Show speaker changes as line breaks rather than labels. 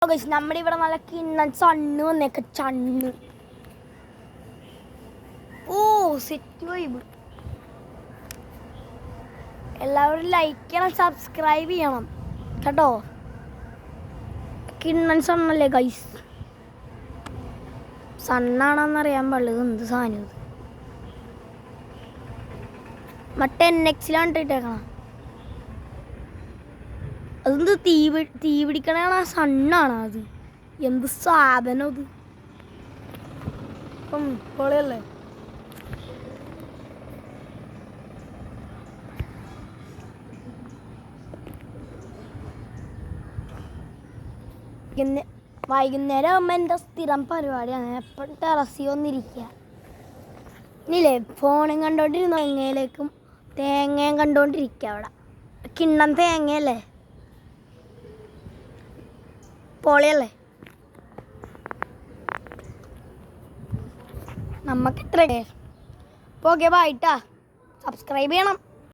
നമ്മുടെ ഇവിടെ നല്ല കിണ്ണൻ സണ്ണ് വന്നേക്ക ചണ്ണ്. ഓ സെറ്റ് വൈബ്. എല്ലാവരും ലൈക്ക് ചെയ്യണം, സബ്സ്ക്രൈബ് ചെയ്യണം കേട്ടോ. കിണ്ണൻ സണ്ണല്ലേ ഗൈസ്. സണ്ണാണെന്നറിയാൻ പാടില്ല എന്ത് സാധനം ഇത്. മറ്റേ NX-ലാണ് ഇട്ടേക്കണം. അതെന്ത് തീ പിടിക്കണ സണ്ണാണ് അത്. എന്ത് സാധനം അത്. പൊളിയല്ലേ. വൈകുന്നേരം ആകുമ്പോൾ എൻ്റെ സ്ഥിരം പരിപാടിയാണ്. എപ്പോഴും ടെറസിൽ വന്നിരിക്കുക. ഇനിയില്ലേ ഫോണും കണ്ടോണ്ടിരുന്ന തേങ്ങയിലേക്കും തേങ്ങയും കണ്ടോണ്ടിരിക്കുക. അവിടെ കിണ്ണം തേങ്ങയല്ലേ, പൊളിയല്ലേ. നമുക്ക് ഇത്ര ഓക്കെ. ബൈ ട്ടാ. സബ്സ്ക്രൈബ് ചെയ്യണം.